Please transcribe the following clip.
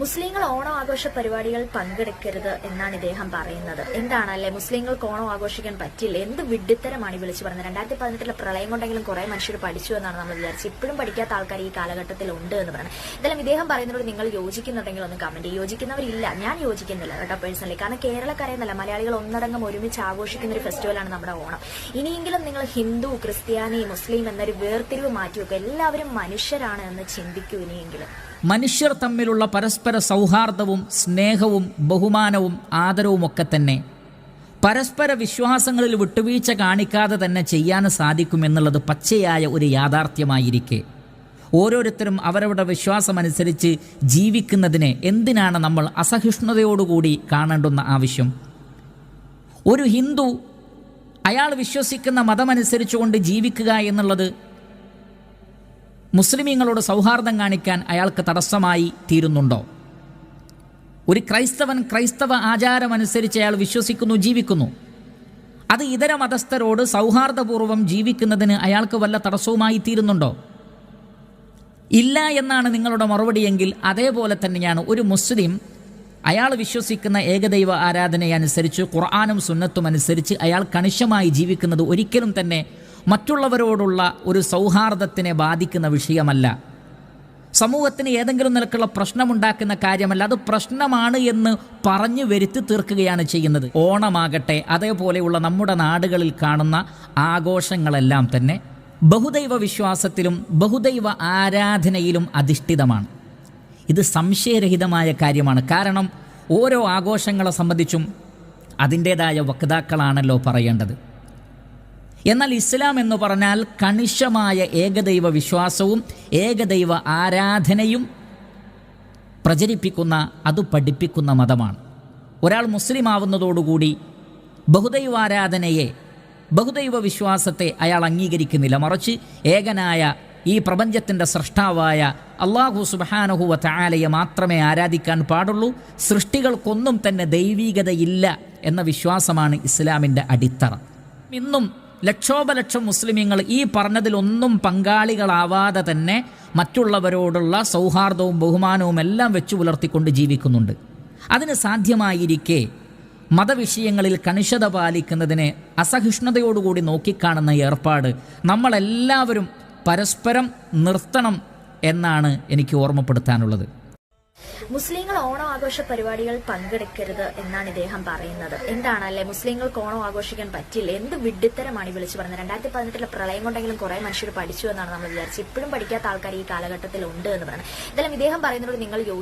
മുസ്ലിങ്ങൾ ഓണം ആഘോഷ പരിപാടികൾ പങ്കെടുക്കരുത് എന്നാണ് ഇദ്ദേഹം പറയുന്നത്. എന്താണല്ലേ മുസ്ലിങ്ങൾക്ക് ഓണം ആഘോഷിക്കാൻ പറ്റില്ല? എന്ത് വിഡ്ഢിത്തരമാണ് ഈ വിളിച്ചു പറഞ്ഞത്? 2018 പ്രളയം കൊണ്ടെങ്കിലും കുറെ മനുഷ്യർ പഠിച്ചു എന്നാണ് നമ്മൾ വിചാരിച്ചത്. ഇപ്പോഴും പഠിക്കാത്ത ആൾക്കാർ ഈ കാലഘട്ടത്തിൽ ഉണ്ട് എന്ന് പറയുന്നത്. എന്തായാലും ഇദ്ദേഹം പറയുന്നതോട് നിങ്ങൾ യോജിക്കുന്നുണ്ടെങ്കിൽ ഒന്ന് കമന്റ്. യോജിക്കുന്നവരില്ല, ഞാൻ യോജിക്കുന്നില്ല കേട്ടോ പേഴ്സണലി. കാരണം കേരളക്കരയെന്നല്ല, മലയാളികൾ ഒന്നടങ്കം ഒരുമിച്ച് ആഘോഷിക്കുന്ന ഒരു ഫെസ്റ്റിവലാണ് നമ്മുടെ ഓണം. ഇനിയെങ്കിലും നിങ്ങൾ ഹിന്ദു, ക്രിസ്ത്യാനി, മുസ്ലിം എന്നൊരു വേർതിരിവ് മാറ്റിവെക്കുക. എല്ലാവരും മനുഷ്യരാണ് എന്ന് ചിന്തിക്കൂ ഇനിയെങ്കിലും. മനുഷ്യർ തമ്മിലുള്ള പരസ്പര സൗഹാർദ്ദവും സ്നേഹവും ബഹുമാനവും ആദരവുമൊക്കെ തന്നെ പരസ്പര വിശ്വാസങ്ങളിൽ വിട്ടുവീഴ്ച കാണിക്കാതെ തന്നെ ചെയ്യാൻ സാധിക്കുമെന്നുള്ളത് പച്ചയായ ഒരു യാഥാർത്ഥ്യമായിരിക്കെ ഓരോരുത്തരും അവരവരുടെ വിശ്വാസമനുസരിച്ച് ജീവിക്കുന്നതിനെ എന്തിനാണ് നമ്മൾ അസഹിഷ്ണുതയോടുകൂടി കാണേണ്ടുന്ന ആവശ്യം? ഒരു ഹിന്ദു അയാൾ വിശ്വസിക്കുന്ന മതമനുസരിച്ചുകൊണ്ട് ജീവിക്കുക എന്നുള്ളത് മുസ്ലിമീങ്ങളോട് സൗഹാർദ്ദം കാണിക്കാൻ അയാൾക്ക് തടസ്സമായി തീരുന്നുണ്ടോ? ഒരു ക്രൈസ്തവൻ ക്രൈസ്തവ ആചാരമനുസരിച്ച് അയാൾ വിശ്വസിക്കുന്നു, ജീവിക്കുന്നു. അത് ഇതര മതസ്ഥരോട് സൗഹാർദ്ദപൂർവ്വം ജീവിക്കുന്നതിന് അയാൾക്ക് വല്ല തടസ്സവുമായി തീരുന്നുണ്ടോ? ഇല്ല എന്നാണ് നിങ്ങളുടെ മറുപടിയെങ്കിൽ അതേപോലെ തന്നെയാണ് ഒരു മുസ്ലിം അയാൾ വിശ്വസിക്കുന്ന ഏകദൈവ ആരാധനയനുസരിച്ച് ഖുർആനും സുന്നത്തും അനുസരിച്ച് അയാൾ കണിശമായി ജീവിക്കുന്നത് ഒരിക്കലും തന്നെ മറ്റുള്ളവരോടുള്ള ഒരു സൗഹാർദ്ദത്തിനെ ബാധിക്കുന്ന വിഷയമല്ല. സമൂഹത്തിന് ഏതെങ്കിലും നിലക്കുള്ള പ്രശ്നമുണ്ടാക്കുന്ന കാര്യമല്ല. അത് പ്രശ്നമാണ് എന്ന് പറഞ്ഞു വരുത്തി തീർക്കുകയാണ് ചെയ്യുന്നത്. ഓണമാകട്ടെ, അതേപോലെയുള്ള നമ്മുടെ നാടുകളിൽ കാണുന്ന ആഘോഷങ്ങളെല്ലാം തന്നെ ബഹുദൈവ വിശ്വാസത്തിലും ബഹുദൈവ ആരാധനയിലും അധിഷ്ഠിതമാണ്. ഇത് സംശയരഹിതമായ കാര്യമാണ്. കാരണം ഓരോ ആഘോഷങ്ങളെ സംബന്ധിച്ചും അതിൻ്റേതായ വക്താക്കളാണല്ലോ പറയേണ്ടത്. എന്നാൽ ഇസ്ലാം എന്ന് പറഞ്ഞാൽ കണിശമായ ഏകദൈവ വിശ്വാസവും ഏകദൈവ ആരാധനയും പ്രചരിപ്പിക്കുന്ന, അത് പഠിപ്പിക്കുന്ന മതമാണ്. ഒരാൾ മുസ്ലിം ആവുന്നതോടുകൂടി ബഹുദൈവാരാധനയെ, ബഹുദൈവ വിശ്വാസത്തെ അയാൾ അംഗീകരിക്കുന്നില്ല. മറിച്ച് ഏകനായ ഈ പ്രപഞ്ചത്തിൻ്റെ സൃഷ്ടാവായ അല്ലാഹു സുബ്ഹാനഹു വ തആലയെ മാത്രമേ ആരാധിക്കാൻ പാടുള്ളൂ. സൃഷ്ടികൾക്കൊന്നും തന്നെ ദൈവീകതയില്ല എന്ന വിശ്വാസമാണ് ഇസ്ലാമിൻ്റെ അടിത്തറ. ഇന്നും ലക്ഷോപലക്ഷം മുസ്ലിമീങ്ങൾ ഈ പറഞ്ഞതിലൊന്നും പങ്കാളികളാവാതെ തന്നെ മറ്റുള്ളവരോടുള്ള സൗഹാർദ്ദവും ബഹുമാനവും എല്ലാം വെച്ചു പുലർത്തിക്കൊണ്ട് ജീവിക്കുന്നുണ്ട്. അതിന് സാധ്യമായിരിക്കെ മതവിഷയങ്ങളിൽ കണിശത പാലിക്കുന്നതിനെ അസഹിഷ്ണുതയോടുകൂടി നോക്കിക്കാണുന്ന ഏർപ്പാട് നമ്മളെല്ലാവരും പരസ്പരം നിർത്തണം എന്നാണ് എനിക്ക് ഓർമ്മപ്പെടുത്താനുള്ളത്. മുസ്ലിങ്ങൾ ഓണം ആഘോഷ പരിപാടികൾ പങ്കെടുക്കരുത് എന്നാണ് ഇദ്ദേഹം പറയുന്നത്. എന്താണല്ലേ മുസ്ലിങ്ങൾക്ക് ഓണം ആഘോഷിക്കാൻ പറ്റില്ല? എന്ത് വിഡ്ഢിത്തരമാണ് ഈ വിളിച്ചു പറഞ്ഞത്? 2018 പ്രളയം കൊണ്ടെങ്കിലും കുറെ മനുഷ്യർ പഠിച്ചു എന്നാണ് നമ്മൾ വിചാരിച്ചത്. ഇപ്പോഴും പഠിക്കാത്ത ആൾക്കാർ ഈ കാലഘട്ടത്തിൽ ഉണ്ട് എന്ന് പറയുന്നത്. എന്തായാലും ഇദ്ദേഹം പറയുന്നതോട് നിങ്ങൾ